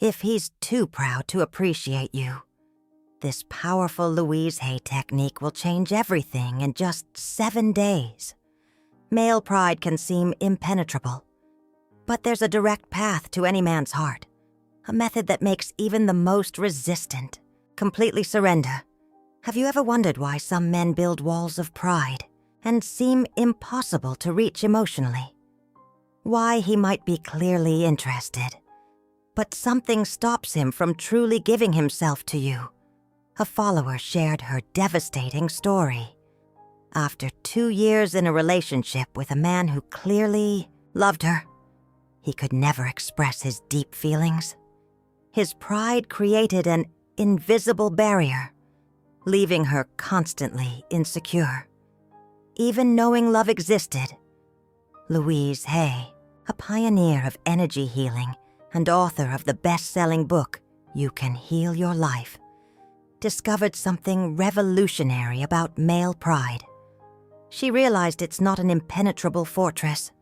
if he's too proud to appreciate you. This powerful Louise Hay technique will change everything in just 7 days. Male pride can seem impenetrable, but there's a direct path to any man's heart, a method that makes even the most resistant completely surrender. Have you ever wondered why some men build walls of pride and seem impossible to reach emotionally? Why he might be clearly interested, but something stops him from truly giving himself to you. A follower shared her devastating story. After 2 years in a relationship with a man who clearly loved her, he could never express his deep feelings. His pride created an invisible barrier, leaving her constantly insecure. Even knowing love existed, Louise Hay, a pioneer of energy healing and author of the best-selling book, You Can Heal Your Life, discovered something revolutionary about male pride. She realized it's not an impenetrable fortress.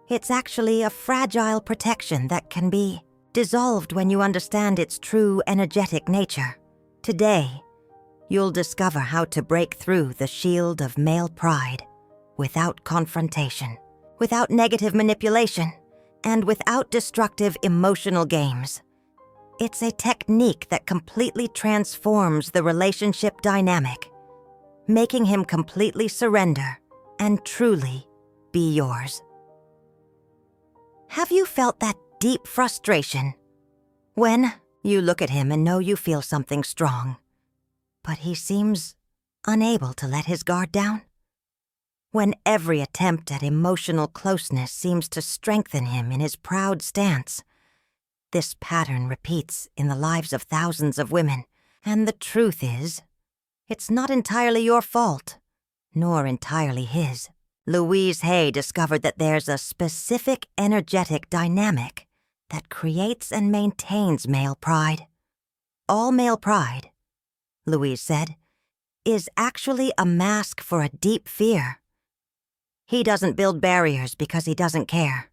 It's actually a fragile protection that can be dissolved when you understand its true energetic nature. Today, you'll discover how to break through the shield of male pride without confrontation, without negative manipulation, and without destructive emotional games. It's a technique that completely transforms the relationship dynamic, making him completely surrender and truly be yours. Have you felt that deep frustration when you look at him and know you feel something strong, but he seems unable to let his guard down? When every attempt at emotional closeness seems to strengthen him in his proud stance? This pattern repeats in the lives of thousands of women, and the truth is, it's not entirely your fault, nor entirely his. Louise Hay discovered that there's a specific energetic dynamic that creates and maintains male pride. All male pride, Louise said, is actually a mask for a deep fear. He doesn't build barriers because he doesn't care,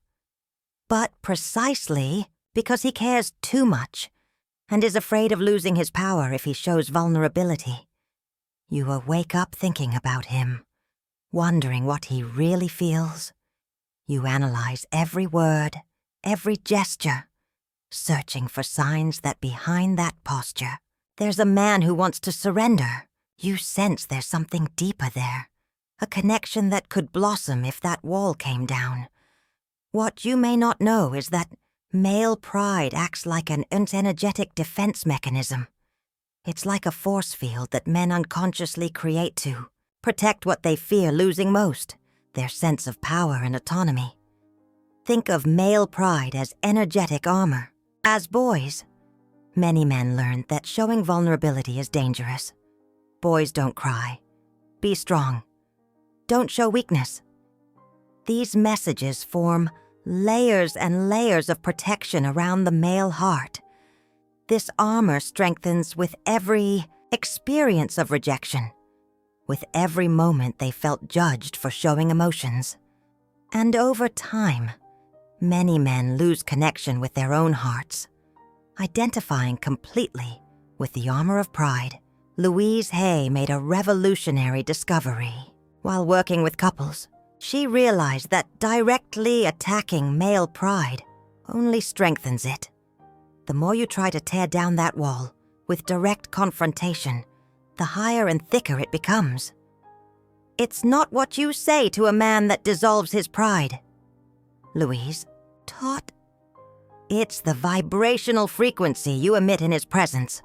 but precisely because he cares too much and is afraid of losing his power if he shows vulnerability. You wake up thinking about him, wondering what he really feels. You analyze every word, every gesture, searching for signs that behind that posture, there's a man who wants to surrender. You sense there's something deeper there, a connection that could blossom if that wall came down. What you may not know is that male pride acts like an energetic defense mechanism. It's like a force field that men unconsciously create to protect what they fear losing most, their sense of power and autonomy. Think of male pride as energetic armor. As boys, many men learned that showing vulnerability is dangerous. Boys don't cry. Be strong. Don't show weakness. These messages form layers and layers of protection around the male heart. This armor strengthens with every experience of rejection, with every moment they felt judged for showing emotions. And over time, many men lose connection with their own hearts, identifying completely with the armor of pride. Louise Hay made a revolutionary discovery. While working with couples, she realized that directly attacking male pride only strengthens it. The more you try to tear down that wall with direct confrontation, the higher and thicker it becomes. It's not what you say to a man that dissolves his pride, Louise taught. It's the vibrational frequency you emit in his presence.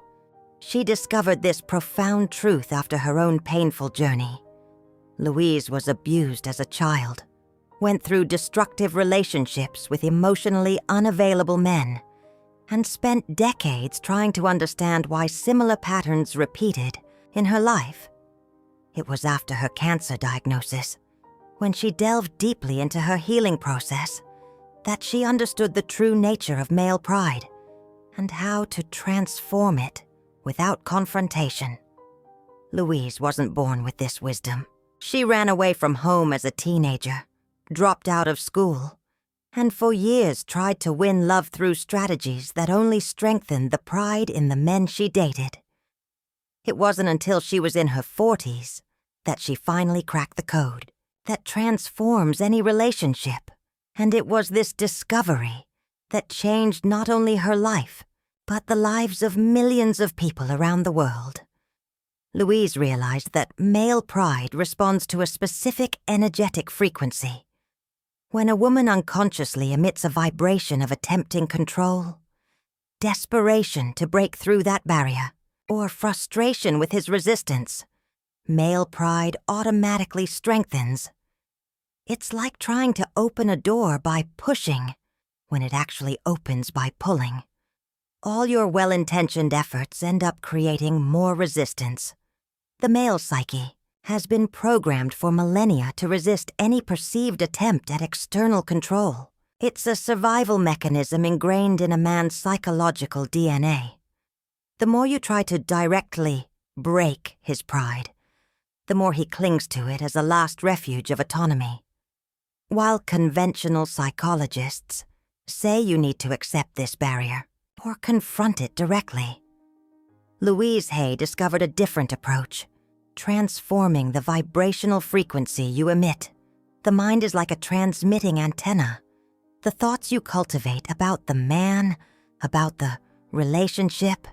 She discovered this profound truth after her own painful journey. Louise was abused as a child, went through destructive relationships with emotionally unavailable men, and spent decades trying to understand why similar patterns repeated in her life. It was after her cancer diagnosis, when she delved deeply into her healing process, that she understood the true nature of male pride and how to transform it without confrontation. Louise wasn't born with this wisdom. She ran away from home as a teenager, dropped out of school, and for years tried to win love through strategies that only strengthened the pride in the men she dated. It wasn't until she was in her 40s that she finally cracked the code that transforms any relationship, and it was this discovery that changed not only her life, but the lives of millions of people around the world. Louise realized that male pride responds to a specific energetic frequency. When a woman unconsciously emits a vibration of attempting control, desperation to break through that barrier, or frustration with his resistance, male pride automatically strengthens. It's like trying to open a door by pushing when it actually opens by pulling. All your well-intentioned efforts end up creating more resistance. The male psyche has been programmed for millennia to resist any perceived attempt at external control. It's a survival mechanism ingrained in a man's psychological DNA. The more you try to directly break his pride, the more he clings to it as a last refuge of autonomy. While conventional psychologists say you need to accept this barrier or confront it directly, Louise Hay discovered a different approach, transforming the vibrational frequency you emit. The mind is like a transmitting antenna. The thoughts you cultivate about the man, about the relationship,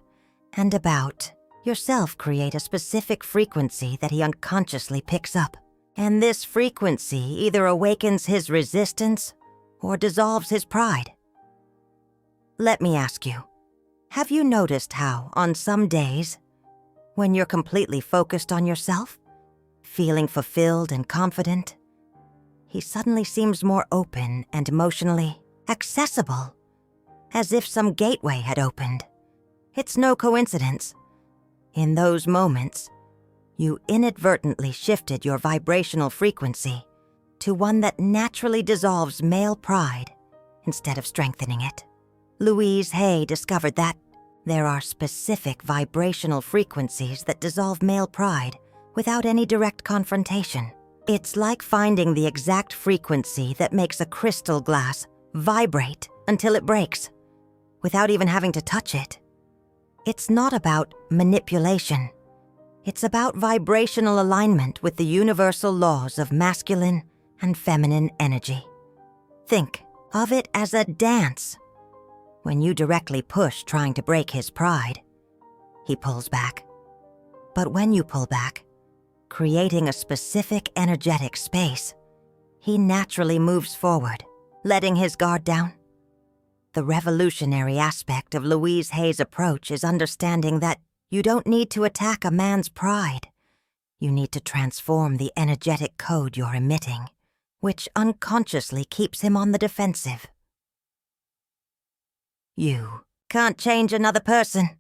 and about yourself create a specific frequency that he unconsciously picks up. And this frequency either awakens his resistance or dissolves his pride. Let me ask you, have you noticed how, on some days, when you're completely focused on yourself, feeling fulfilled and confident, he suddenly seems more open and emotionally accessible, as if some gateway had opened? It's no coincidence. In those moments, you inadvertently shifted your vibrational frequency to one that naturally dissolves male pride instead of strengthening it. Louise Hay discovered that there are specific vibrational frequencies that dissolve male pride without any direct confrontation. It's like finding the exact frequency that makes a crystal glass vibrate until it breaks, without even having to touch it. It's not about manipulation. It's about vibrational alignment with the universal laws of masculine and feminine energy. Think of it as a dance. When you directly push trying to break his pride, he pulls back. But when you pull back, creating a specific energetic space, he naturally moves forward, letting his guard down. The revolutionary aspect of Louise Hay's approach is understanding that you don't need to attack a man's pride. You need to transform the energetic code you're emitting, which unconsciously keeps him on the defensive. You can't change another person,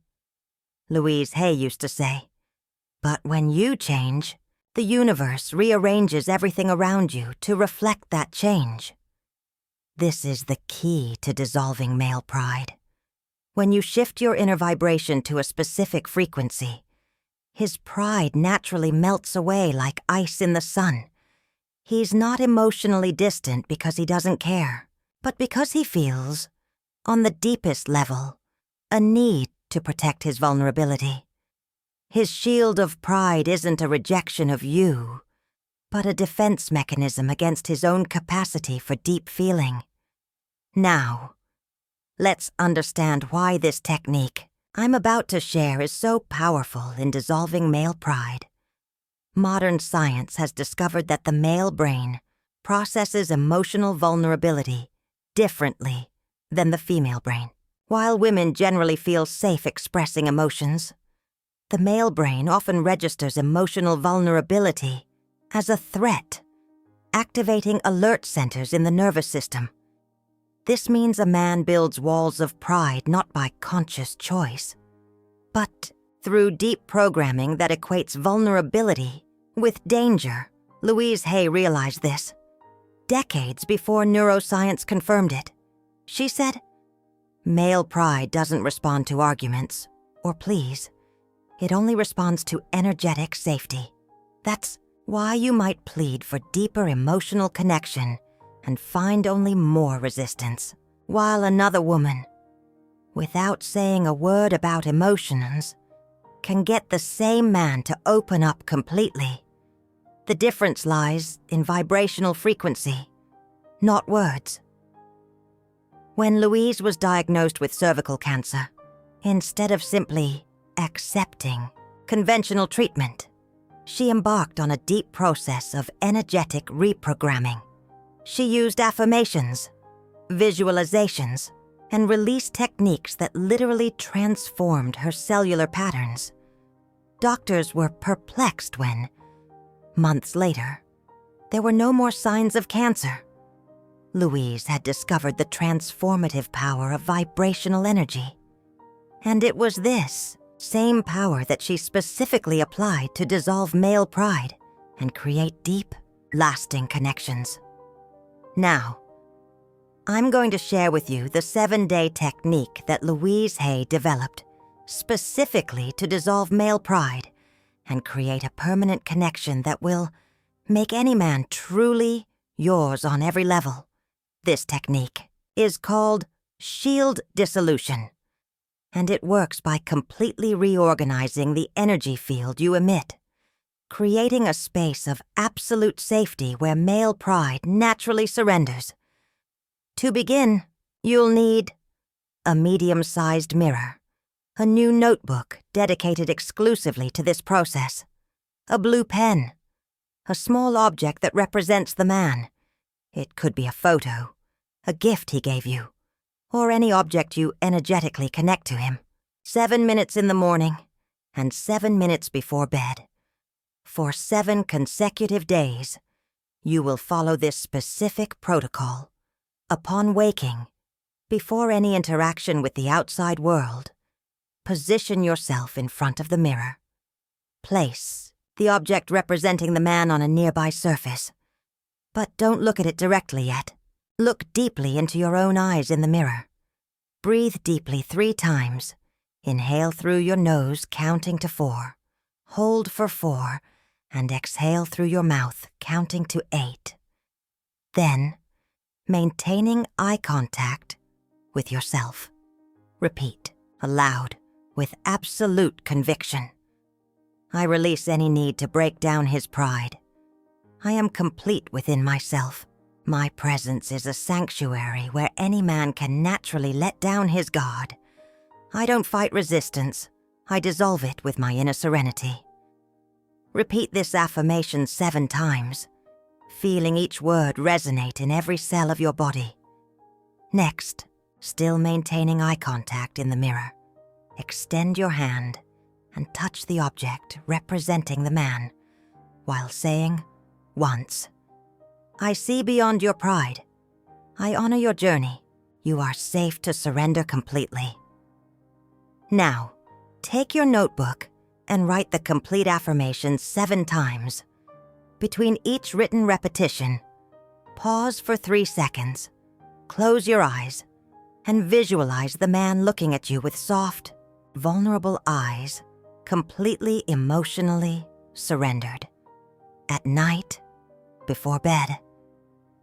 Louise Hay used to say. But when you change, the universe rearranges everything around you to reflect that change. This is the key to dissolving male pride. When you shift your inner vibration to a specific frequency, his pride naturally melts away like ice in the sun. He's not emotionally distant because he doesn't care, but because he feels, on the deepest level, a need to protect his vulnerability. His shield of pride isn't a rejection of you, but a defense mechanism against his own capacity for deep feeling. Now, let's understand why this technique I'm about to share is so powerful in dissolving male pride. Modern science has discovered that the male brain processes emotional vulnerability differently than the female brain. While women generally feel safe expressing emotions, the male brain often registers emotional vulnerability as a threat, activating alert centers in the nervous system. This means a man builds walls of pride not by conscious choice, but through deep programming that equates vulnerability with danger. Louise Hay realized this decades before neuroscience confirmed it. She said, "Male pride doesn't respond to arguments or pleas. It only responds to energetic safety. That's why you might plead for deeper emotional connection and find only more resistance, while another woman, without saying a word about emotions, can get the same man to open up completely. The difference lies in vibrational frequency, not words. When Louise was diagnosed with cervical cancer, instead of simply accepting conventional treatment, she embarked on a deep process of energetic reprogramming. She used affirmations, visualizations, and release techniques that literally transformed her cellular patterns. Doctors were perplexed when, months later, there were no more signs of cancer. Louise had discovered the transformative power of vibrational energy. And it was this same power that she specifically applied to dissolve male pride and create deep, lasting connections. Now, I'm going to share with you the 7-day technique that Louise Hay developed specifically to dissolve male pride and create a permanent connection that will make any man truly yours on every level. This technique is called shield dissolution, and it works by completely reorganizing the energy field you emit, creating a space of absolute safety where male pride naturally surrenders. To begin, you'll need a medium-sized mirror, a new notebook dedicated exclusively to this process, a blue pen, a small object that represents the man. It could be a photo, a gift he gave you, or any object you energetically connect to him. 7 minutes in the morning and 7 minutes before bed. For 7 consecutive days, you will follow this specific protocol. Upon waking, before any interaction with the outside world, position yourself in front of the mirror. Place the object representing the man on a nearby surface. But don't look at it directly yet. Look deeply into your own eyes in the mirror. Breathe deeply 3 times. Inhale through your nose, counting to 4. Hold for 4, and exhale through your mouth, counting to 8. Then, maintaining eye contact with yourself. Repeat, aloud, with absolute conviction. I release any need to break down his pride. I am complete within myself. My presence is a sanctuary where any man can naturally let down his guard. I don't fight resistance. I dissolve it with my inner serenity. Repeat this affirmation 7 times, feeling each word resonate in every cell of your body. Next, still maintaining eye contact in the mirror, extend your hand and touch the object representing the man, while saying, once, I see beyond your pride. I honor your journey. You are safe to surrender completely. Now, take your notebook and write the complete affirmation 7 times. Between each written repetition, pause for 3 seconds, close your eyes, and visualize the man looking at you with soft, vulnerable eyes, completely emotionally surrendered. At night, before bed,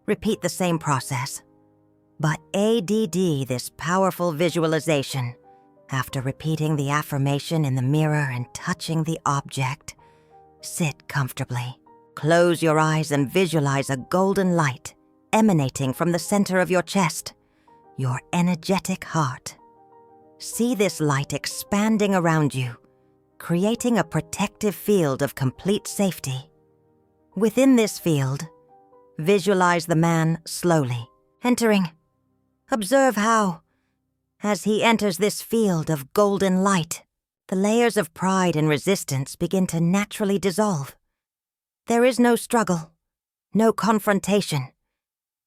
repeat the same process, but ADD this powerful visualization. After repeating the affirmation in the mirror and touching the object, sit comfortably. Close your eyes and visualize a golden light emanating from the center of your chest, your energetic heart. See this light expanding around you, creating a protective field of complete safety. Within this field, visualize the man slowly entering. Observe how, as he enters this field of golden light, the layers of pride and resistance begin to naturally dissolve. There is no struggle, no confrontation.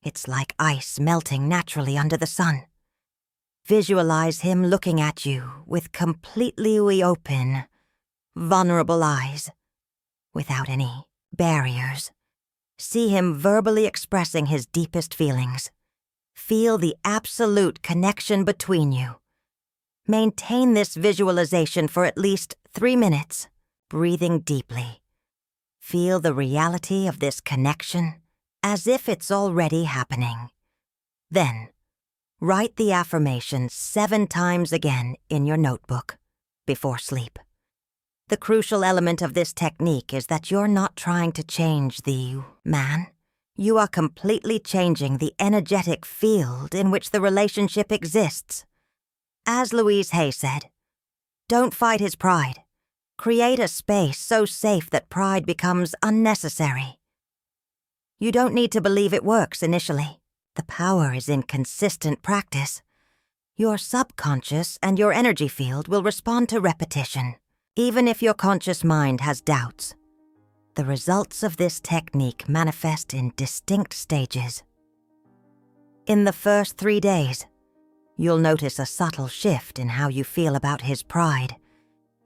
It's like ice melting naturally under the sun. Visualize him looking at you with completely open, vulnerable eyes, without any barriers. See him verbally expressing his deepest feelings. Feel the absolute connection between you. Maintain this visualization for at least 3 minutes, breathing deeply. Feel the reality of this connection as if it's already happening. Then, write the affirmation 7 times again in your notebook before sleep. The crucial element of this technique is that you're not trying to change the man. You are completely changing the energetic field in which the relationship exists. As Louise Hay said, don't fight his pride. Create a space so safe that pride becomes unnecessary. You don't need to believe it works initially. The power is in consistent practice. Your subconscious and your energy field will respond to repetition, even if your conscious mind has doubts. The results of this technique manifest in distinct stages. In the first 3 days, you'll notice a subtle shift in how you feel about his pride.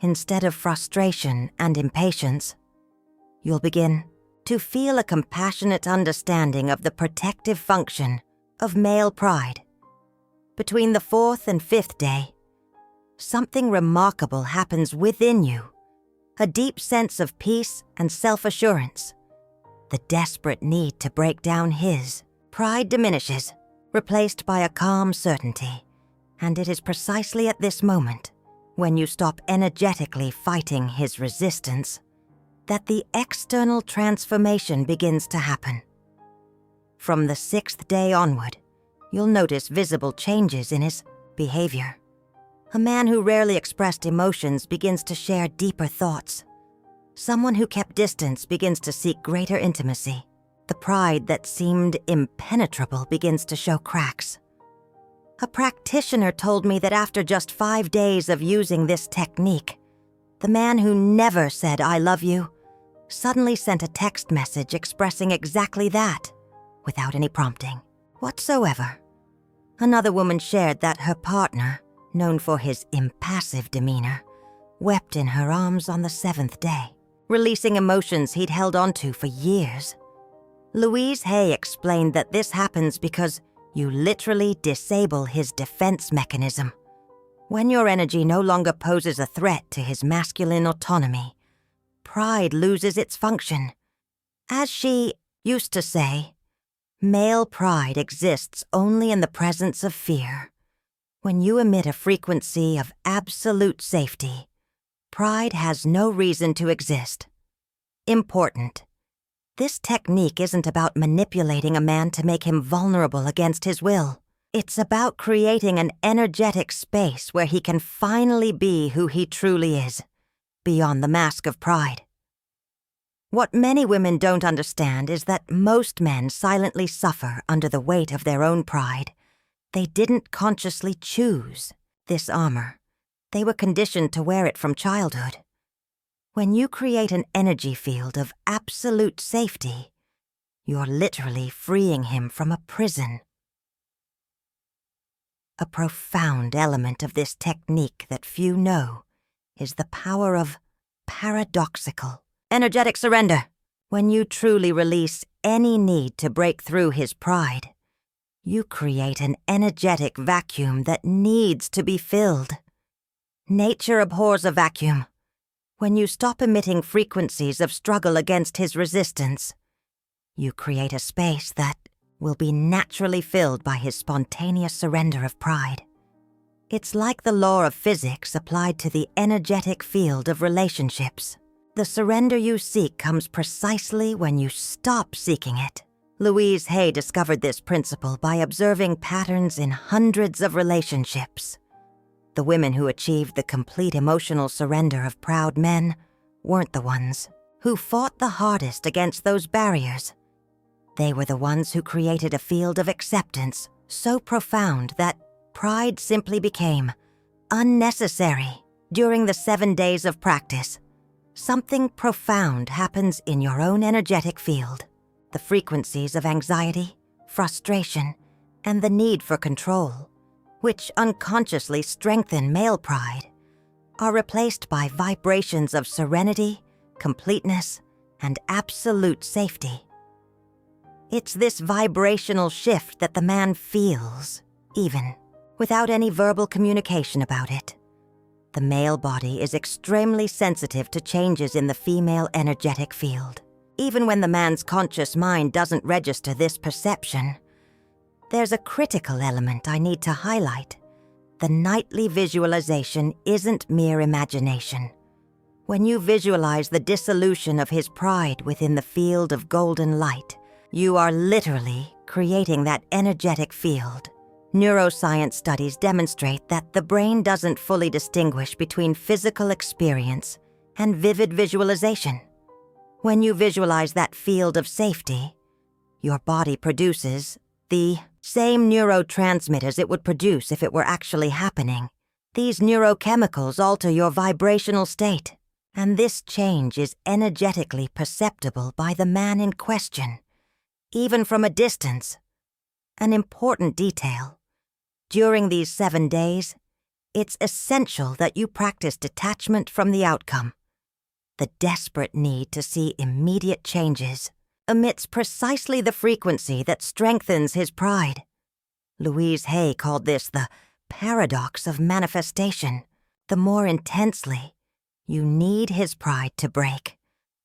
Instead of frustration and impatience, you'll begin to feel a compassionate understanding of the protective function of male pride. Between the 4th and 5th day, something remarkable happens within you, a deep sense of peace and self-assurance. The desperate need to break down his pride diminishes, replaced by a calm certainty, and it is precisely at this moment, when you stop energetically fighting his resistance, that the external transformation begins to happen. From the 6th day onward, you'll notice visible changes in his behavior. A man who rarely expressed emotions begins to share deeper thoughts. Someone who kept distance begins to seek greater intimacy. The pride that seemed impenetrable begins to show cracks. A practitioner told me that after just 5 days of using this technique, the man who never said "I love you" suddenly sent a text message expressing exactly that, without any prompting whatsoever. Another woman shared that her partner, known for his impassive demeanor, wept in her arms on the 7th day, releasing emotions he'd held onto for years. Louise Hay explained that this happens because you literally disable his defense mechanism. When your energy no longer poses a threat to his masculine autonomy, pride loses its function. As she used to say, male pride exists only in the presence of fear. When you emit a frequency of absolute safety, pride has no reason to exist. Important. This technique isn't about manipulating a man to make him vulnerable against his will. It's about creating an energetic space where he can finally be who he truly is, beyond the mask of pride. What many women don't understand is that most men silently suffer under the weight of their own pride. They didn't consciously choose this armor. They were conditioned to wear it from childhood. When you create an energy field of absolute safety, you're literally freeing him from a prison. A profound element of this technique that few know is the power of paradoxical, energetic surrender. When you truly release any need to break through his pride, you create an energetic vacuum that needs to be filled. Nature abhors a vacuum. When you stop emitting frequencies of struggle against his resistance, you create a space that will be naturally filled by his spontaneous surrender of pride. It's like the law of physics applied to the energetic field of relationships. The surrender you seek comes precisely when you stop seeking it. Louise Hay discovered this principle by observing patterns in hundreds of relationships. The women who achieved the complete emotional surrender of proud men weren't the ones who fought the hardest against those barriers. They were the ones who created a field of acceptance so profound that pride simply became unnecessary. During the 7 days of practice, something profound happens in your own energetic field. The frequencies of anxiety, frustration, and the need for control, which unconsciously strengthen male pride, are replaced by vibrations of serenity, completeness, and absolute safety. It's this vibrational shift that the man feels, even without any verbal communication about it. The male body is extremely sensitive to changes in the female energetic field. even when the man's conscious mind doesn't register this perception. There's a critical element I need to highlight. The nightly visualization isn't mere imagination. When you visualize the dissolution of his pride within the field of golden light, you are literally creating that energetic field. Neuroscience studies demonstrate that the brain doesn't fully distinguish between physical experience and vivid visualization. When you visualize that field of safety, your body produces the same neurotransmitters it would produce if it were actually happening. These neurochemicals alter your vibrational state, and this change is energetically perceptible by the man in question, even from a distance. An important detail. During these 7 days, it's essential that you practice detachment from the outcome. The desperate need to see immediate changes emits precisely the frequency that strengthens his pride. Louise Hay called this the paradox of manifestation. The more intensely you need his pride to break,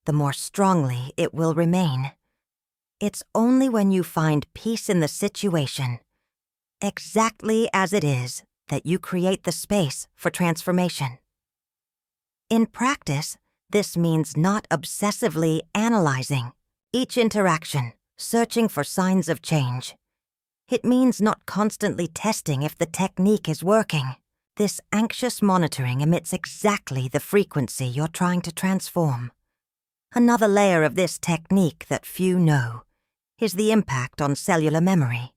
the more strongly it will remain. It's only when you find peace in the situation, exactly as it is, that you create the space for transformation. In practice, this means not obsessively analyzing each interaction, searching for signs of change. It means not constantly testing if the technique is working. This anxious monitoring emits exactly the frequency you're trying to transform. Another layer of this technique that few know is the impact on cellular memory.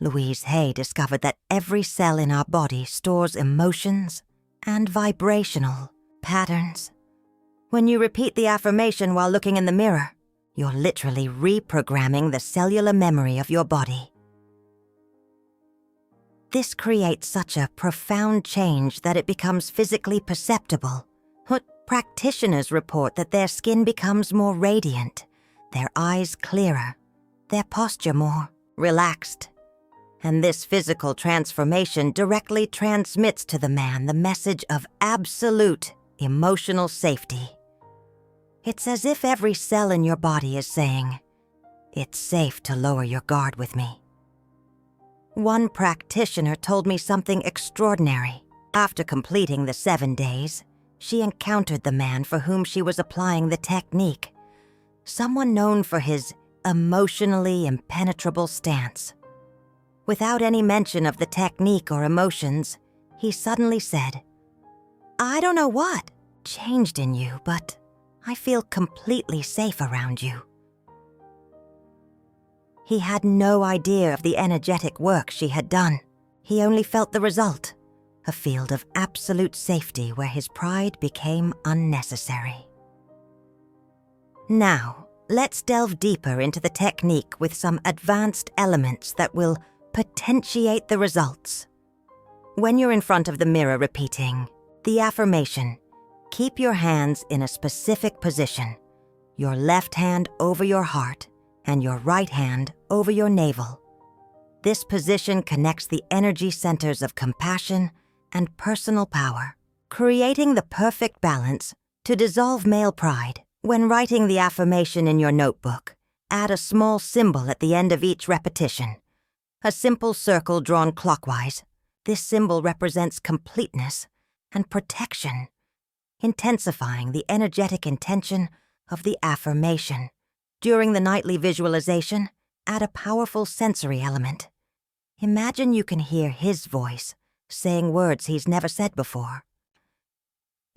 Louise Hay discovered that every cell in our body stores emotions and vibrational patterns. When you repeat the affirmation while looking in the mirror, you're literally reprogramming the cellular memory of your body. This creates such a profound change that it becomes physically perceptible. Practitioners report that their skin becomes more radiant, their eyes clearer, their posture more relaxed. And this physical transformation directly transmits to the man the message of absolute emotional safety. It's as if every cell in your body is saying, "It's safe to lower your guard with me." One practitioner told me something extraordinary. After completing the 7 days, she encountered the man for whom she was applying the technique, someone known for his emotionally impenetrable stance. Without any mention of the technique or emotions, he suddenly said, "I don't know what changed in you, but I feel completely safe around you." He had no idea of the energetic work she had done. He only felt the result, a field of absolute safety where his pride became unnecessary. Now, let's delve deeper into the technique with some advanced elements that will potentiate the results. When you're in front of the mirror repeating the affirmation, keep your hands in a specific position, your left hand over your heart and your right hand over your navel. This position connects the energy centers of compassion and personal power, creating the perfect balance to dissolve male pride. When writing the affirmation in your notebook, add a small symbol at the end of each repetition, a simple circle drawn clockwise. This symbol represents completeness and protection, intensifying the energetic intention of the affirmation. During the nightly visualization, add a powerful sensory element. Imagine you can hear his voice saying words he's never said before.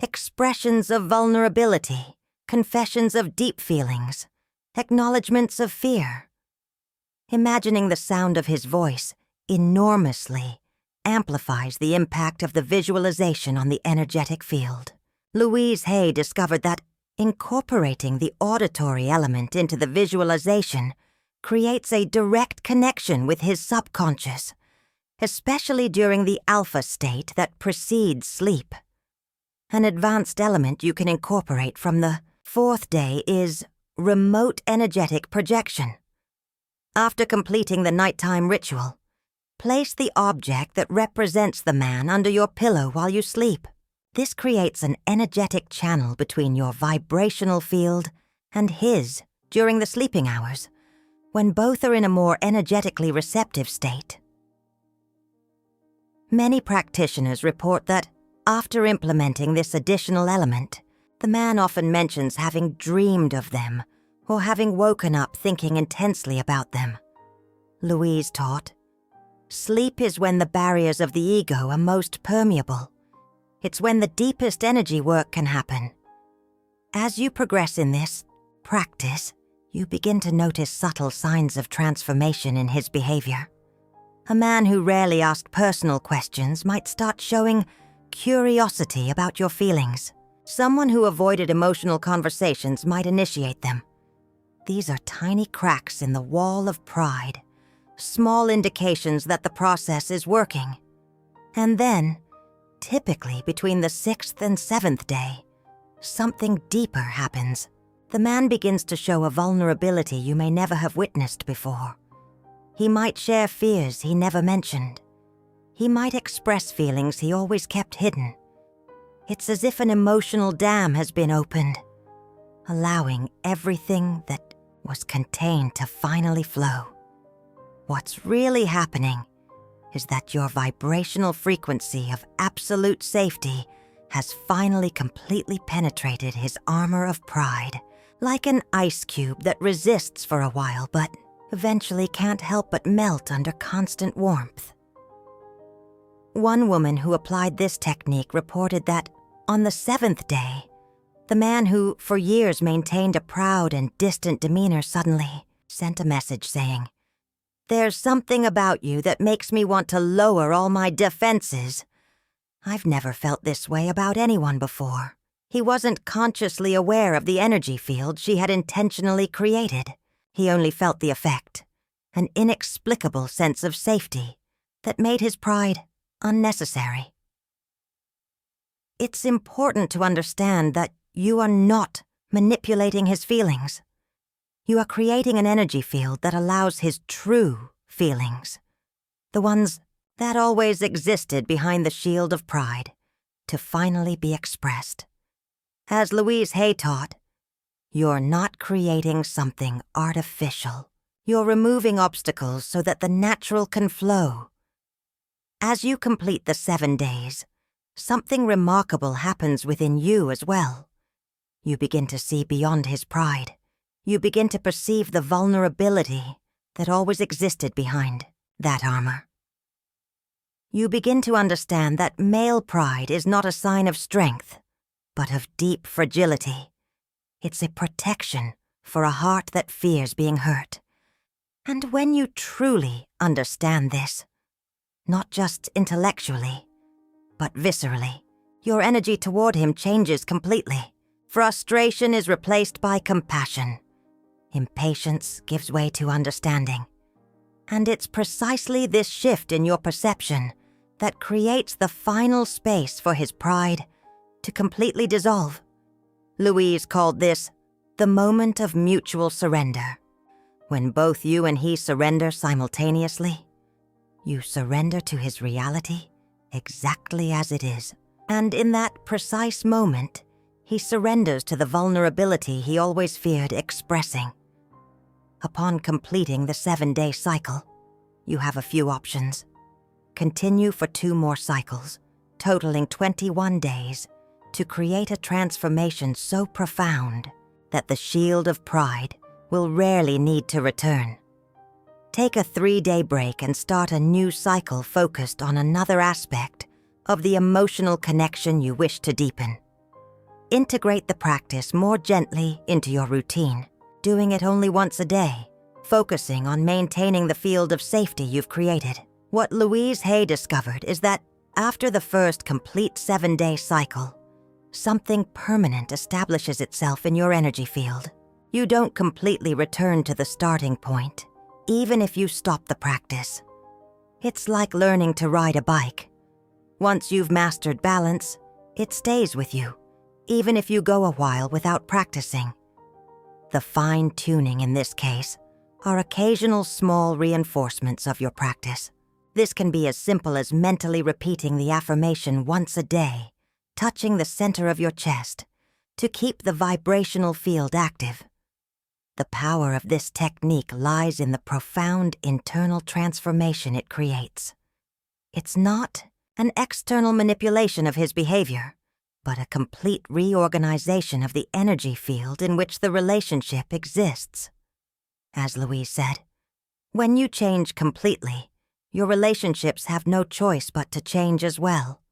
Expressions of vulnerability, confessions of deep feelings, acknowledgments of fear. Imagining the sound of his voice enormously amplifies the impact of the visualization on the energetic field. Louise Hay discovered that incorporating the auditory element into the visualization creates a direct connection with his subconscious, especially during the alpha state that precedes sleep. An advanced element you can incorporate from the 4th day is remote energetic projection. After completing the nighttime ritual, place the object that represents the man under your pillow while you sleep. This creates an energetic channel between your vibrational field and his during the sleeping hours, when both are in a more energetically receptive state. Many practitioners report that, after implementing this additional element, the man often mentions having dreamed of them or having woken up thinking intensely about them. Louise taught, sleep is when the barriers of the ego are most permeable. It's when the deepest energy work can happen. As you progress in this practice, you begin to notice subtle signs of transformation in his behavior. A man who rarely asked personal questions might start showing curiosity about your feelings. Someone who avoided emotional conversations might initiate them. These are tiny cracks in the wall of pride, small indications that the process is working. And then, typically between the 6th and 7th day, something deeper happens. The man begins to show a vulnerability you may never have witnessed before. He might share fears he never mentioned. He might express feelings he always kept hidden. It's as if an emotional dam has been opened, allowing everything that was contained to finally flow. What's really happening is that your vibrational frequency of absolute safety has finally completely penetrated his armor of pride, like an ice cube that resists for a while but eventually can't help but melt under constant warmth. One woman who applied this technique reported that, on the 7th day, the man who for years maintained a proud and distant demeanor suddenly sent a message saying, "There's something about you that makes me want to lower all my defenses. I've never felt this way about anyone before." He wasn't consciously aware of the energy field she had intentionally created. He only felt the effect, an inexplicable sense of safety that made his pride unnecessary. It's important to understand that you are not manipulating his feelings. You are creating an energy field that allows his true feelings, the ones that always existed behind the shield of pride, to finally be expressed. As Louise Hay taught, you're not creating something artificial. You're removing obstacles so that the natural can flow. As you complete the 7 days, something remarkable happens within you as well. You begin to see beyond his pride. You begin to perceive the vulnerability that always existed behind that armor. You begin to understand that male pride is not a sign of strength, but of deep fragility. It's a protection for a heart that fears being hurt. And when you truly understand this, not just intellectually, but viscerally, your energy toward him changes completely. Frustration is replaced by compassion. Impatience gives way to understanding. And it's precisely this shift in your perception that creates the final space for his pride to completely dissolve. Louise called this the moment of mutual surrender. When both you and he surrender simultaneously, you surrender to his reality exactly as it is. And in that precise moment, he surrenders to the vulnerability he always feared expressing. Upon completing the 7-day cycle, you have a few options. Continue for 2 more cycles, totaling 21 days, to create a transformation so profound that the shield of pride will rarely need to return. Take a 3-day break and start a new cycle focused on another aspect of the emotional connection you wish to deepen. Integrate the practice more gently into your routine, doing it only once a day, focusing on maintaining the field of safety you've created. What Louise Hay discovered is that after the first complete 7-day cycle, something permanent establishes itself in your energy field. You don't completely return to the starting point, even if you stop the practice. It's like learning to ride a bike. Once you've mastered balance, it stays with you, even if you go a while without practicing. The fine-tuning in this case are occasional small reinforcements of your practice. This can be as simple as mentally repeating the affirmation once a day, touching the center of your chest, to keep the vibrational field active. The power of this technique lies in the profound internal transformation it creates. It's not an external manipulation of his behavior, but a complete reorganization of the energy field in which the relationship exists. As Louise said, when you change completely, your relationships have no choice but to change as well.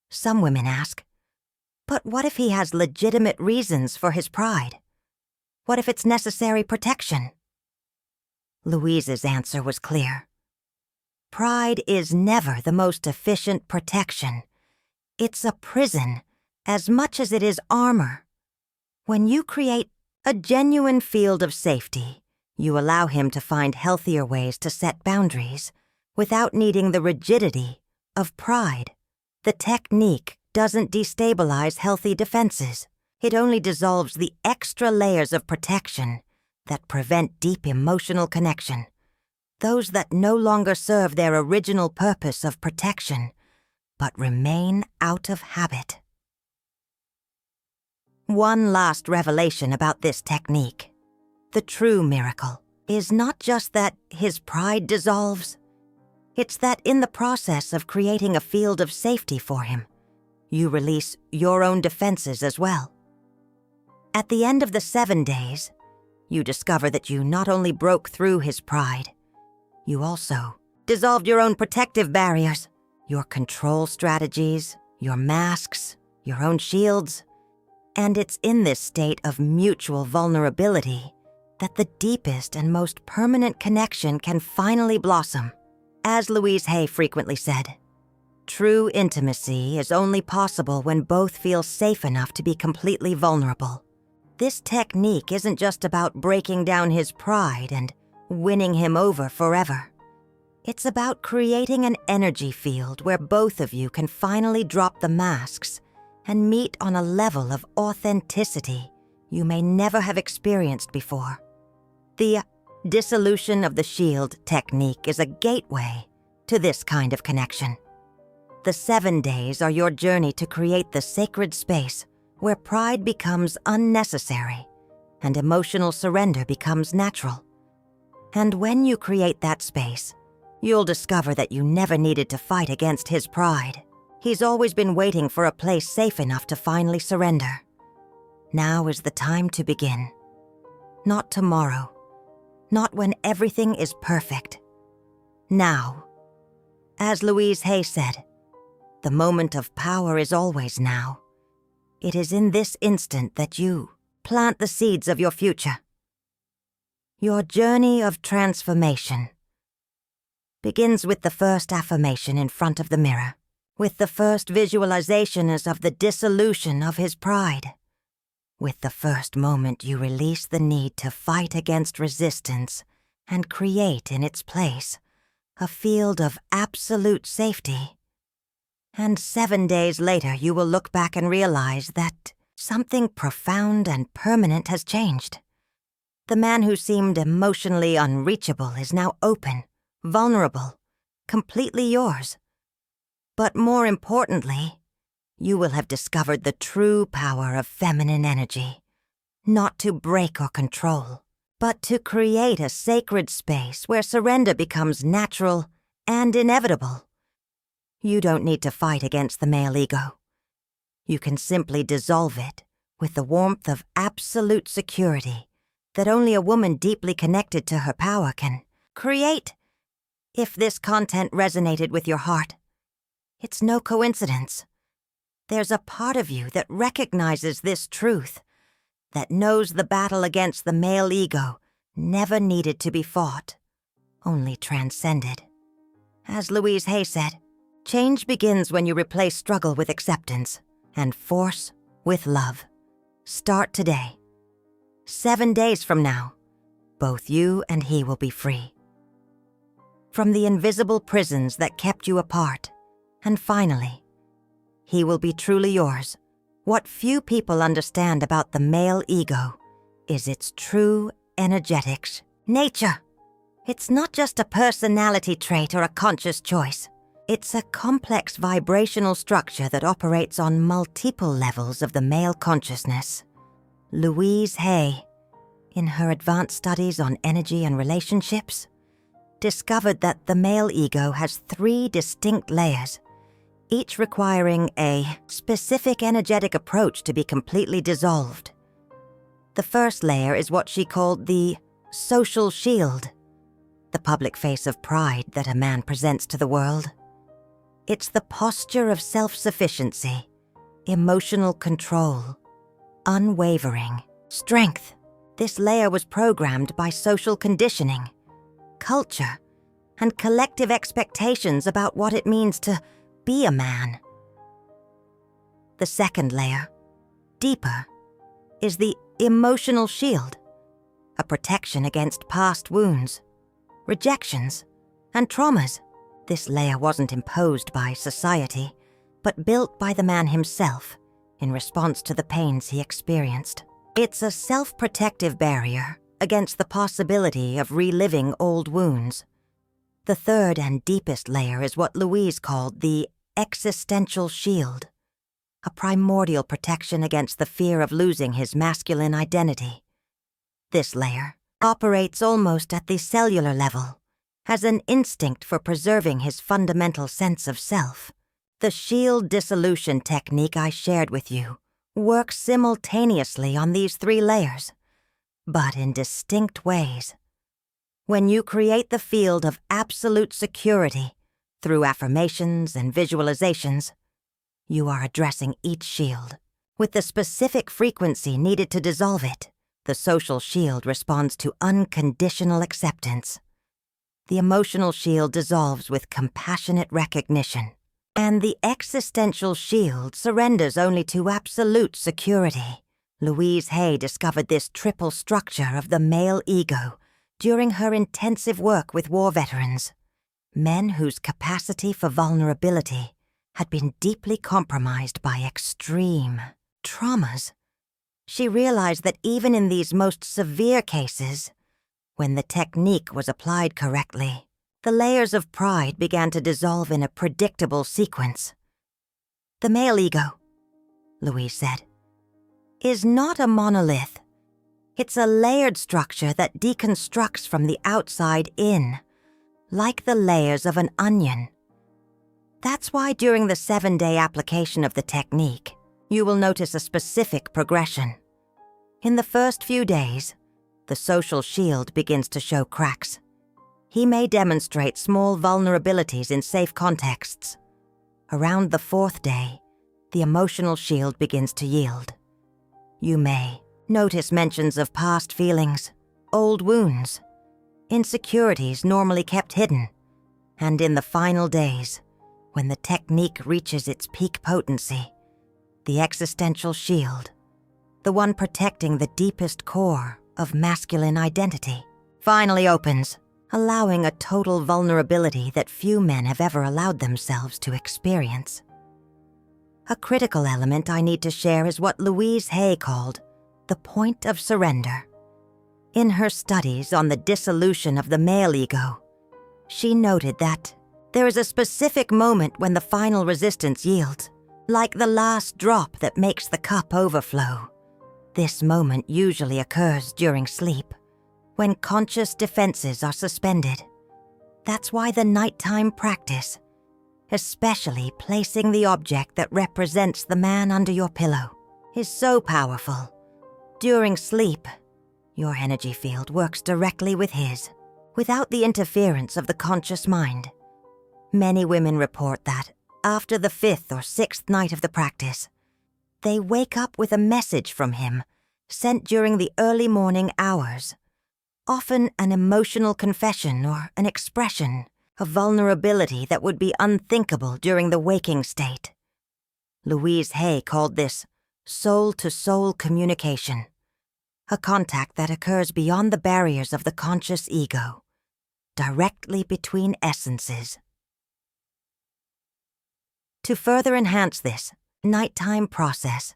Some women ask, but what if he has legitimate reasons for his pride? What if it's necessary protection? Louise's answer was clear. Pride is never the most efficient protection. It's a prison as much as it is armor. When you create a genuine field of safety, you allow him to find healthier ways to set boundaries without needing the rigidity of pride. The technique doesn't destabilize healthy defenses. It only dissolves the extra layers of protection that prevent deep emotional connection, those that no longer serve their original purpose of protection, but remain out of habit. One last revelation about this technique. The true miracle is not just that his pride dissolves. It's that in the process of creating a field of safety for him, you release your own defenses as well. At the end of the 7 days, you discover that you not only broke through his pride, you also dissolved your own protective barriers, your control strategies, your masks, your own shields. And it's in this state of mutual vulnerability that the deepest and most permanent connection can finally blossom. As Louise Hay frequently said, true intimacy is only possible when both feel safe enough to be completely vulnerable. This technique isn't just about breaking down his pride and winning him over forever. It's about creating an energy field where both of you can finally drop the masks and meet on a level of authenticity you may never have experienced before. The dissolution of the shield technique is a gateway to this kind of connection. The 7 days are your journey to create the sacred space where pride becomes unnecessary and emotional surrender becomes natural. And when you create that space, you'll discover that you never needed to fight against his pride. He's always been waiting for a place safe enough to finally surrender. Now is the time to begin. Not tomorrow. Not when everything is perfect. Now. As Louise Hay said, the moment of power is always now. It is in this instant that you plant the seeds of your future. Your journey of transformation begins with the first affirmation in front of the mirror, with the first visualization as of the dissolution of his pride, with the first moment you release the need to fight against resistance and create in its place a field of absolute safety. And 7 days later, you will look back and realize that something profound and permanent has changed. The man who seemed emotionally unreachable is now open, vulnerable, completely yours. But more importantly, you will have discovered the true power of feminine energy, not to break or control, but to create a sacred space where surrender becomes natural and inevitable. You don't need to fight against the male ego. You can simply dissolve it with the warmth of absolute security that only a woman deeply connected to her power can create. If this content resonated with your heart, it's no coincidence. There's a part of you that recognizes this truth, that knows the battle against the male ego never needed to be fought, only transcended. As Louise Hay said, change begins when you replace struggle with acceptance and force with love. Start today. 7 days from now, both you and he will be free from the invisible prisons that kept you apart. And finally, he will be truly yours. What few people understand about the male ego is its true energetics, nature. It's not just a personality trait or a conscious choice. It's a complex vibrational structure that operates on multiple levels of the male consciousness. Louise Hay, in her advanced studies on energy and relationships, discovered that the male ego has 3 distinct layers, each requiring a specific energetic approach to be completely dissolved. The first layer is what she called the social shield, the public face of pride that a man presents to the world. It's the posture of self-sufficiency, emotional control, unwavering strength. This layer was programmed by social conditioning, culture, and collective expectations about what it means to be a man. The second layer, deeper, is the emotional shield, a protection against past wounds, rejections, and traumas. This layer wasn't imposed by society, but built by the man himself in response to the pains he experienced. It's a self-protective barrier against the possibility of reliving old wounds. The third and deepest layer is what Louise called the existential shield, a primordial protection against the fear of losing his masculine identity. This layer operates almost at the cellular level, has an instinct for preserving his fundamental sense of self. The shield dissolution technique I shared with you works simultaneously on these 3 layers, but in distinct ways. When you create the field of absolute security through affirmations and visualizations, you are addressing each shield with the specific frequency needed to dissolve it. The social shield responds to unconditional acceptance. The emotional shield dissolves with compassionate recognition. And the existential shield surrenders only to absolute security. Louise Hay discovered this triple structure of the male ego during her intensive work with war veterans, men whose capacity for vulnerability had been deeply compromised by extreme traumas. She realized that even in these most severe cases, when the technique was applied correctly, the layers of pride began to dissolve in a predictable sequence. The male ego, Louise said, is not a monolith. It's a layered structure that deconstructs from the outside in, like the layers of an onion. That's why during the 7-day application of the technique, you will notice a specific progression. In the first few days, the social shield begins to show cracks. He may demonstrate small vulnerabilities in safe contexts. Around the 4th day, the emotional shield begins to yield. You may notice mentions of past feelings, old wounds, insecurities normally kept hidden, and in the final days, when the technique reaches its peak potency, the existential shield, the one protecting the deepest core of masculine identity, finally opens, allowing a total vulnerability that few men have ever allowed themselves to experience. A critical element I need to share is what Louise Hay called the point of surrender. In her studies on the dissolution of the male ego, she noted that there is a specific moment when the final resistance yields, like the last drop that makes the cup overflow. This moment usually occurs during sleep, when conscious defenses are suspended. That's why the nighttime practice, especially placing the object that represents the man under your pillow, is so powerful. During sleep, your energy field works directly with his, without the interference of the conscious mind. Many women report that, after the 5th or 6th night of the practice, they wake up with a message from him sent during the early morning hours, often an emotional confession or an expression of vulnerability that would be unthinkable during the waking state. Louise Hay called this soul-to-soul communication, a contact that occurs beyond the barriers of the conscious ego, directly between essences. To further enhance this nighttime process,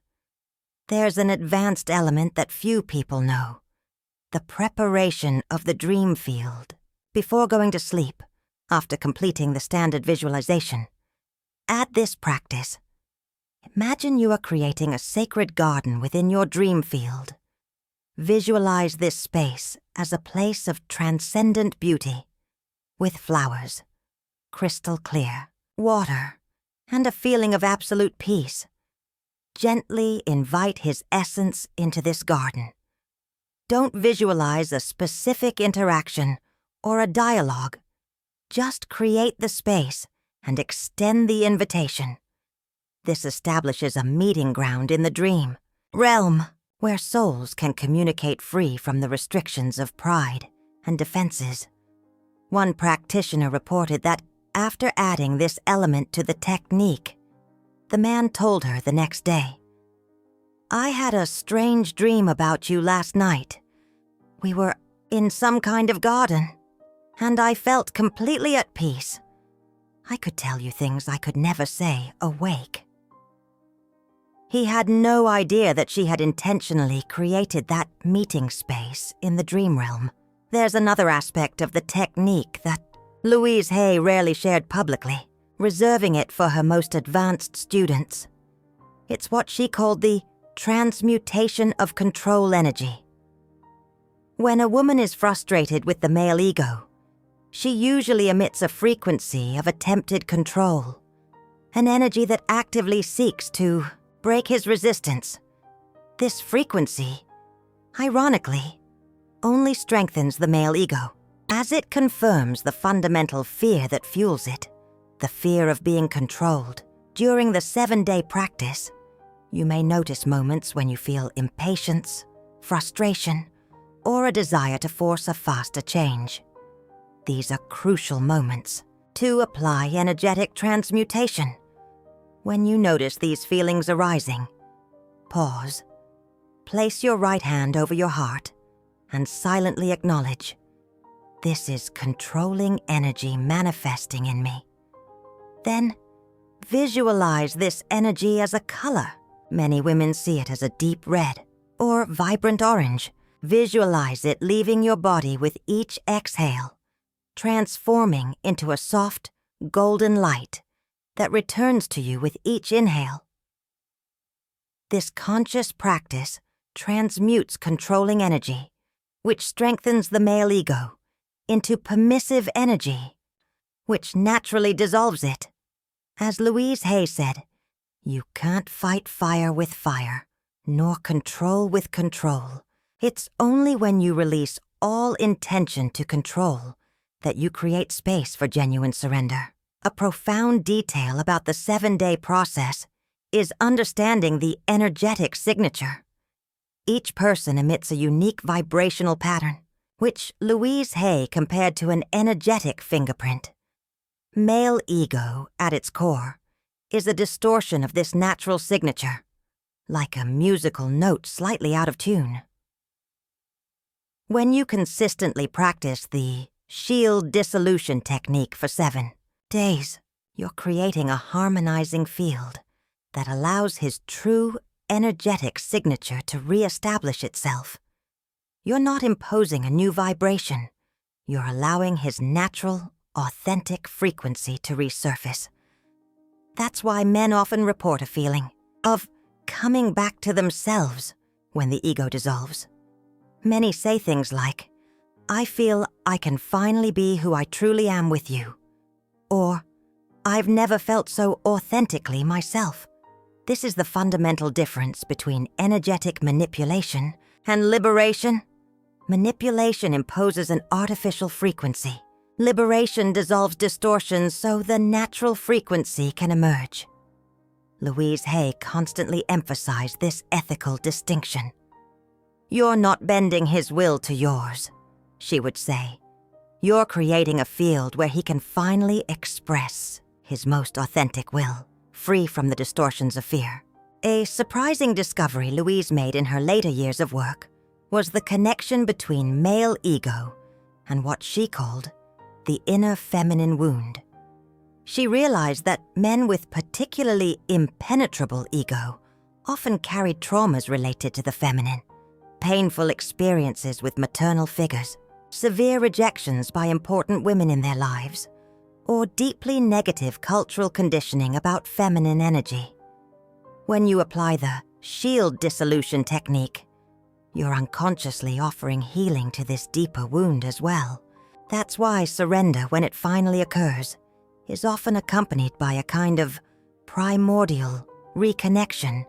there's an advanced element that few people know: the preparation of the dream field. Before going to sleep, after completing the standard visualization, add this practice. Imagine you are creating a sacred garden within your dream field. Visualize this space as a place of transcendent beauty, with flowers, crystal clear, water, and a feeling of absolute peace. Gently invite his essence into this garden. Don't visualize a specific interaction or a dialogue. Just create the space and extend the invitation. This establishes a meeting ground in the dream realm where souls can communicate free from the restrictions of pride and defenses. One practitioner reported that after adding this element to the technique, the man told her the next day, "I had a strange dream about you last night. We were in some kind of garden, and I felt completely at peace. I could tell you things I could never say awake." He had no idea that she had intentionally created that meeting space in the dream realm. There's another aspect of the technique that Louise Hay rarely shared publicly, reserving it for her most advanced students. It's what she called the transmutation of control energy. When a woman is frustrated with the male ego, she usually emits a frequency of attempted control, an energy that actively seeks to break his resistance. This frequency, ironically, only strengthens the male ego, as it confirms the fundamental fear that fuels it, the fear of being controlled. During the 7-day practice, you may notice moments when you feel impatience, frustration, or a desire to force a faster change. These are crucial moments to apply energetic transmutation. When you notice these feelings arising, pause, place your right hand over your heart, and silently acknowledge, "This is controlling energy manifesting in me." Then, visualize this energy as a color. Many women see it as a deep red or vibrant orange. Visualize it leaving your body with each exhale, transforming into a soft, golden light that returns to you with each inhale. This conscious practice transmutes controlling energy, which strengthens the male ego, into permissive energy, which naturally dissolves it. As Louise Hay said, "You can't fight fire with fire, nor control with control. It's only when you release all intention to control that you create space for genuine surrender." A profound detail about the 7-day process is understanding the energetic signature. Each person emits a unique vibrational pattern, which Louise Hay compared to an energetic fingerprint. Male ego, at its core, is a distortion of this natural signature, like a musical note slightly out of tune. When you consistently practice the shield dissolution technique for 7 days, you're creating a harmonizing field that allows his true energetic signature to reestablish itself. You're not imposing a new vibration. You're allowing his natural, authentic frequency to resurface. That's why men often report a feeling of coming back to themselves when the ego dissolves. Many say things like, "I feel I can finally be who I truly am with you," or, "I've never felt so authentically myself." This is the fundamental difference between energetic manipulation and liberation. Manipulation imposes an artificial frequency. Liberation dissolves distortions so the natural frequency can emerge. Louise Hay constantly emphasized this ethical distinction. "You're not bending his will to yours," she would say. "You're creating a field where he can finally express his most authentic will, free from the distortions of fear." A surprising discovery Louise made in her later years of work was the connection between male ego and what she called the inner feminine wound. She realized that men with particularly impenetrable ego often carried traumas related to the feminine, painful experiences with maternal figures, severe rejections by important women in their lives, or deeply negative cultural conditioning about feminine energy. When you apply the shield dissolution technique, You're unconsciously offering healing to this deeper wound as well. That's why surrender, when it finally occurs, is often accompanied by a kind of primordial reconnection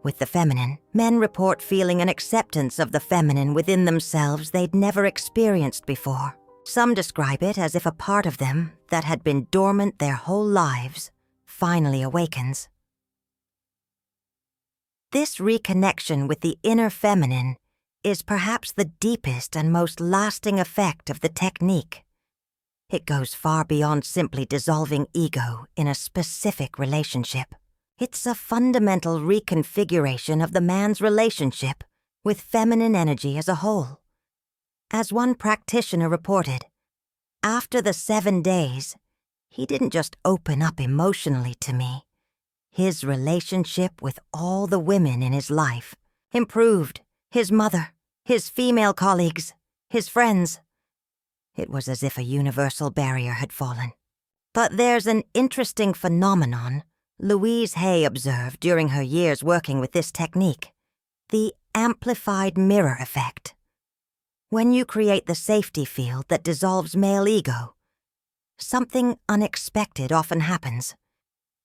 with the feminine. Men report feeling an acceptance of the feminine within themselves they'd never experienced before. Some describe it as if a part of them that had been dormant their whole lives finally awakens. This reconnection with the inner feminine is perhaps the deepest and most lasting effect of the technique. It goes far beyond simply dissolving ego in a specific relationship. It's a fundamental reconfiguration of the man's relationship with feminine energy as a whole. As one practitioner reported, after the 7 days, he didn't just open up emotionally to me. His relationship with all the women in his life improved. His mother, his female colleagues, his friends. It was as if a universal barrier had fallen. But there's an interesting phenomenon Louise Hay observed during her years working with this technique: the amplified mirror effect. When you create the safety field that dissolves male ego, something unexpected often happens.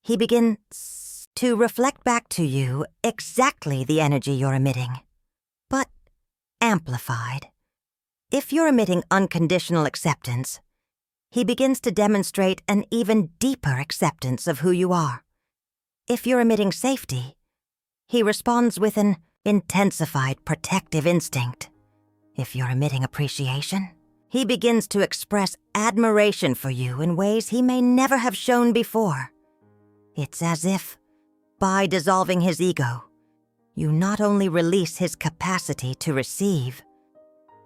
He begins to reflect back to you exactly the energy you're emitting, but amplified. If you're emitting unconditional acceptance, he begins to demonstrate an even deeper acceptance of who you are. If you're emitting safety, he responds with an intensified protective instinct. If you're emitting appreciation, he begins to express admiration for you in ways he may never have shown before. It's as if, by dissolving his ego, you not only release his capacity to receive,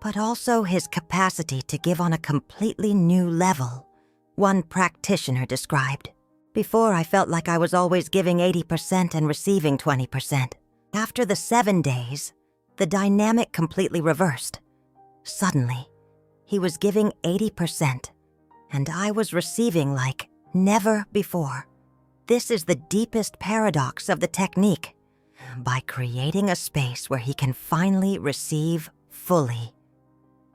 but also his capacity to give on a completely new level, one practitioner described. Before, I felt like I was always giving 80% and receiving 20%. After the 7 days, the dynamic completely reversed. Suddenly, he was giving 80%, and I was receiving like never before. This is the deepest paradox of the technique. By creating a space where he can finally receive fully,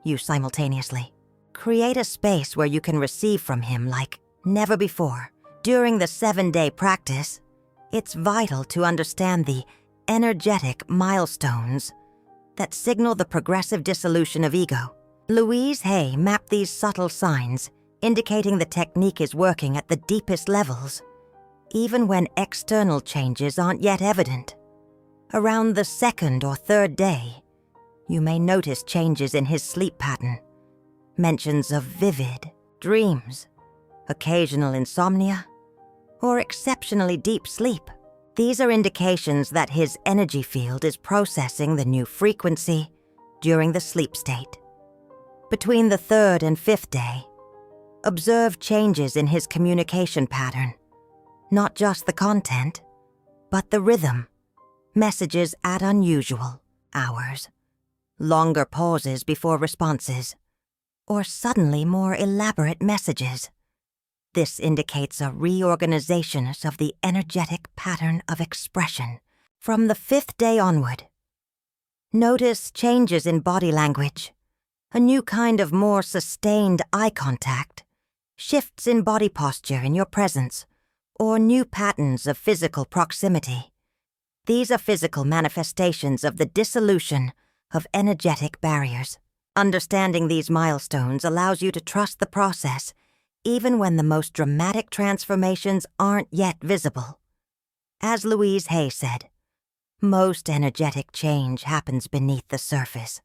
you simultaneously create a space where you can receive from him like never before. During the 7-day practice, it's vital to understand the energetic milestones that signal the progressive dissolution of ego. Louise Hay mapped these subtle signs, indicating the technique is working at the deepest levels, even when external changes aren't yet evident. Around the 2nd or 3rd day, you may notice changes in his sleep pattern, mentions of vivid dreams, occasional insomnia, or exceptionally deep sleep. These are indications that his energy field is processing the new frequency during the sleep state. Between the 3rd and 5th day, observe changes in his communication pattern, not just the content, but the rhythm, messages at unusual hours, longer pauses before responses, or suddenly more elaborate messages. This indicates a reorganization of the energetic pattern of expression. From the 5th day onward, notice changes in body language, a new kind of more sustained eye contact, shifts in body posture in your presence, or new patterns of physical proximity. These are physical manifestations of the dissolution of energetic barriers. Understanding these milestones allows you to trust the process, even when the most dramatic transformations aren't yet visible. As Louise Hay said, most energetic change happens beneath the surface,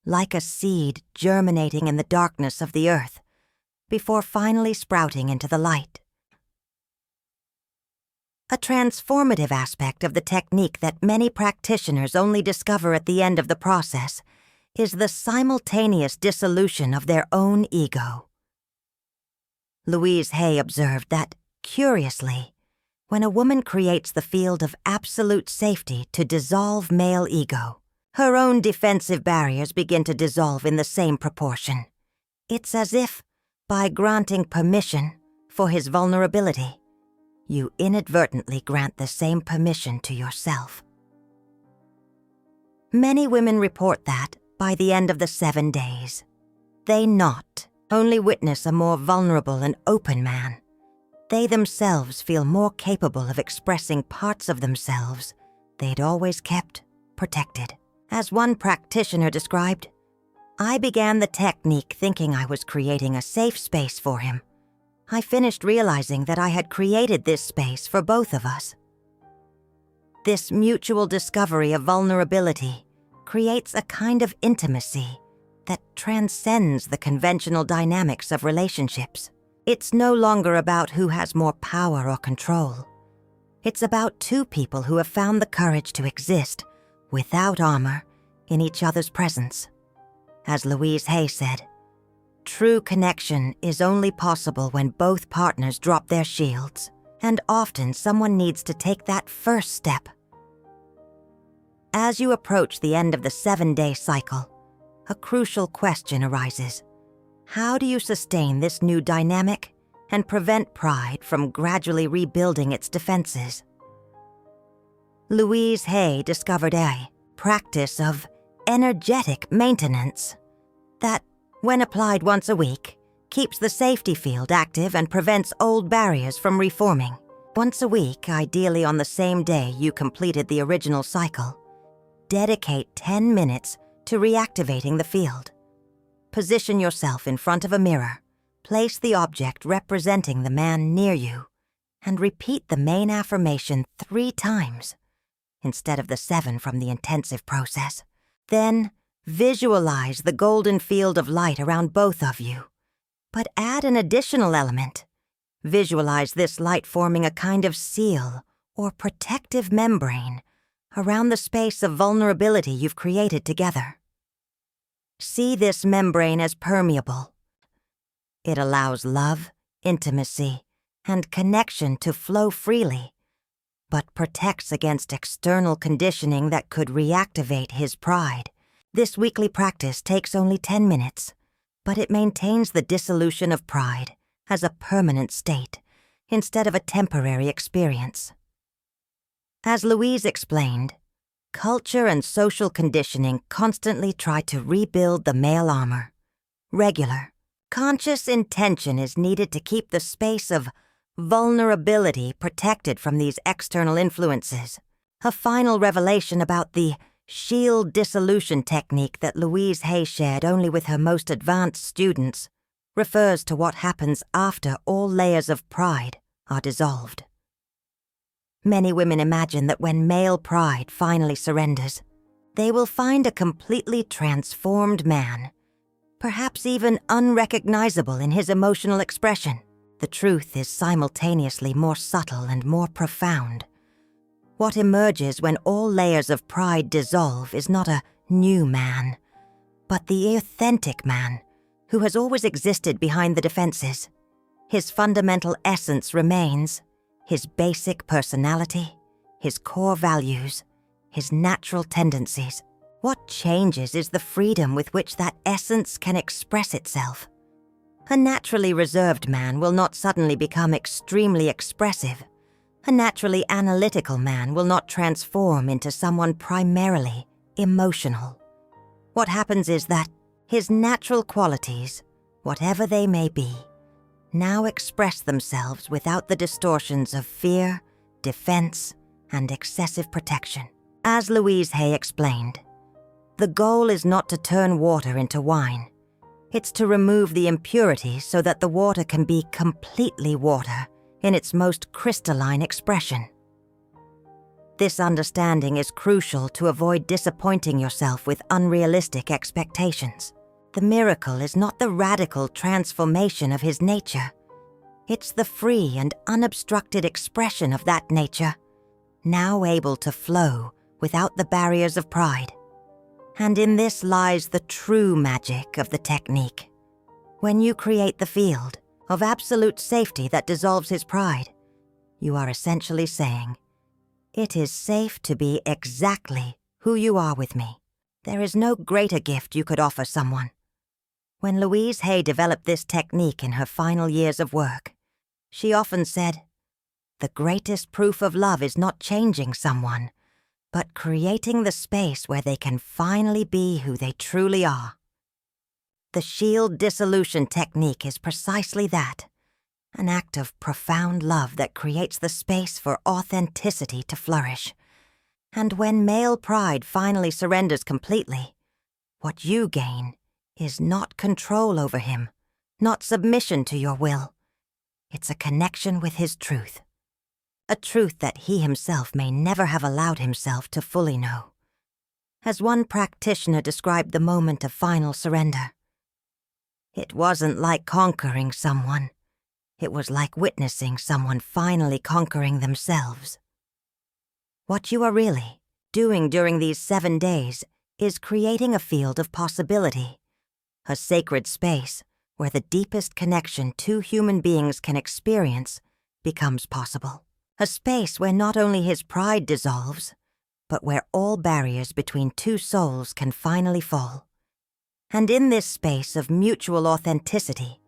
like a seed germinating in the darkness of the earth, before finally sprouting into the light. A transformative aspect of the technique that many practitioners only discover at the end of the process is the simultaneous dissolution of their own ego. Louise Hay observed that, curiously, when a woman creates the field of absolute safety to dissolve male ego, her own defensive barriers begin to dissolve in the same proportion. It's as if, by granting permission for his vulnerability, you inadvertently grant the same permission to yourself. Many women report that, by the end of the 7 days, they not only witness a more vulnerable and open man, they themselves feel more capable of expressing parts of themselves they'd always kept protected. As one practitioner described, "I began the technique thinking I was creating a safe space for him. I finished realizing that I had created this space for both of us." This mutual discovery of vulnerability creates a kind of intimacy that transcends the conventional dynamics of relationships. It's no longer about who has more power or control. It's about two people who have found the courage to exist without armor in each other's presence. As Louise Hay said, "True connection is only possible when both partners drop their shields, and often someone needs to take that first step." As you approach the end of the 7-day cycle, a crucial question arises. How do you sustain this new dynamic and prevent pride from gradually rebuilding its defenses? Louise Hay discovered a practice of energetic maintenance that, when applied once a week, keeps the safety field active and prevents old barriers from reforming. Once a week, ideally on the same day you completed the original cycle, dedicate 10 minutes to reactivating the field. Position yourself in front of a mirror, place the object representing the man near you, and repeat the main affirmation 3 times, instead of the 7 from the intensive process. Then, visualize the golden field of light around both of you. But add an additional element. Visualize this light forming a kind of seal or protective membrane around the space of vulnerability you've created together. See this membrane as permeable. It allows love, intimacy, and connection to flow freely, but protects against external conditioning that could reactivate his pride. This weekly practice takes only 10 minutes, but it maintains the dissolution of pride as a permanent state instead of a temporary experience. As Louise explained, culture and social conditioning constantly try to rebuild the male armor. Regular, conscious intention is needed to keep the space of vulnerability protected from these external influences. A final revelation about the shield dissolution technique that Louise Hay shared only with her most advanced students refers to what happens after all layers of pride are dissolved. Many women imagine that when male pride finally surrenders, they will find a completely transformed man, perhaps even unrecognizable in his emotional expression. The truth is simultaneously more subtle and more profound. What emerges when all layers of pride dissolve is not a new man, but the authentic man who has always existed behind the defenses. His fundamental essence remains: his basic personality, his core values, his natural tendencies. What changes is the freedom with which that essence can express itself. A naturally reserved man will not suddenly become extremely expressive. A naturally analytical man will not transform into someone primarily emotional. What happens is that his natural qualities, whatever they may be, now express themselves without the distortions of fear, defense, and excessive protection. As Louise Hay explained, the goal is not to turn water into wine. It's to remove the impurities so that the water can be completely water in its most crystalline expression. This understanding is crucial to avoid disappointing yourself with unrealistic expectations. The miracle is not the radical transformation of his nature. It's the free and unobstructed expression of that nature, now able to flow without the barriers of pride. And in this lies the true magic of the technique. When you create the field of absolute safety that dissolves his pride, you are essentially saying, "It is safe to be exactly who you are with me." There is no greater gift you could offer someone. When Louise Hay developed this technique in her final years of work, she often said, "The greatest proof of love is not changing someone, but creating the space where they can finally be who they truly are. The shield dissolution technique is precisely that, an act of profound love that creates the space for authenticity to flourish. And when male pride finally surrenders completely, what you gain is not control over him, not submission to your will. It's a connection with his truth. A truth that he himself may never have allowed himself to fully know. As one practitioner described the moment of final surrender, it wasn't like conquering someone. It was like witnessing someone finally conquering themselves. What you are really doing during these 7 days is creating a field of possibility, a sacred space where the deepest connection two human beings can experience becomes possible. A space where not only his pride dissolves, but where all barriers between two souls can finally fall. And in this space of mutual authenticity,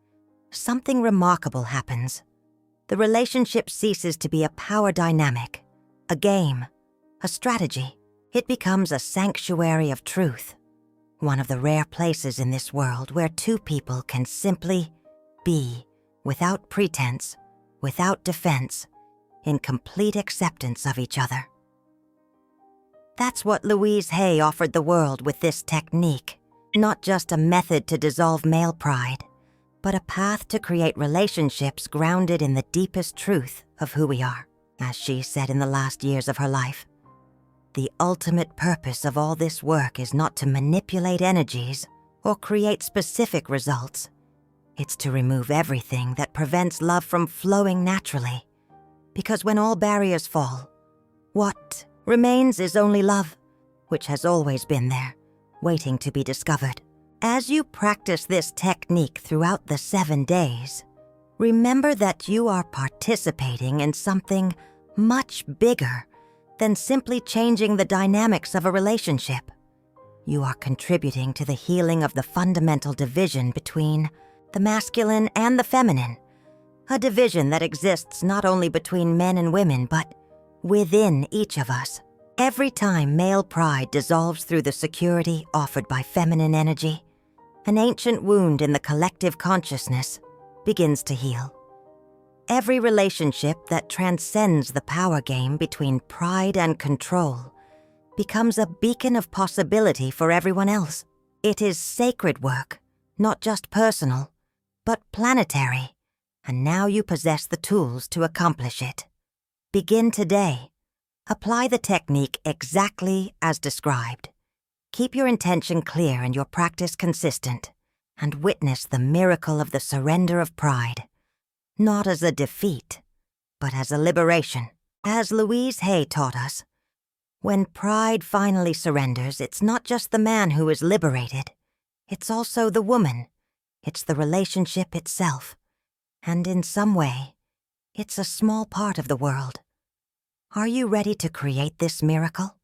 something remarkable happens. The relationship ceases to be a power dynamic, a game, a strategy. It becomes a sanctuary of truth, one of the rare places in this world where two people can simply be, without pretense, without defense, in complete acceptance of each other. That's what Louise Hay offered the world with this technique, not just a method to dissolve male pride, but a path to create relationships grounded in the deepest truth of who we are. As she said in the last years of her life, the ultimate purpose of all this work is not to manipulate energies or create specific results. It's to remove everything that prevents love from flowing naturally. Because when all barriers fall, what remains is only love, which has always been there, waiting to be discovered. As you practice this technique throughout the 7 days, remember that you are participating in something much bigger than simply changing the dynamics of a relationship. You are contributing to the healing of the fundamental division between the masculine and the feminine, a division that exists not only between men and women, but within each of us. Every time male pride dissolves through the security offered by feminine energy, an ancient wound in the collective consciousness begins to heal. Every relationship that transcends the power game between pride and control becomes a beacon of possibility for everyone else. It is sacred work, not just personal, but planetary, and now you possess the tools to accomplish it. Begin today. Apply the technique exactly as described. Keep your intention clear and your practice consistent, and witness the miracle of the surrender of pride, not as a defeat, but as a liberation. As Louise Hay taught us, when pride finally surrenders, it's not just the man who is liberated, it's also the woman. It's the relationship itself, and in some way, it's a small part of the world. Are you ready to create this miracle?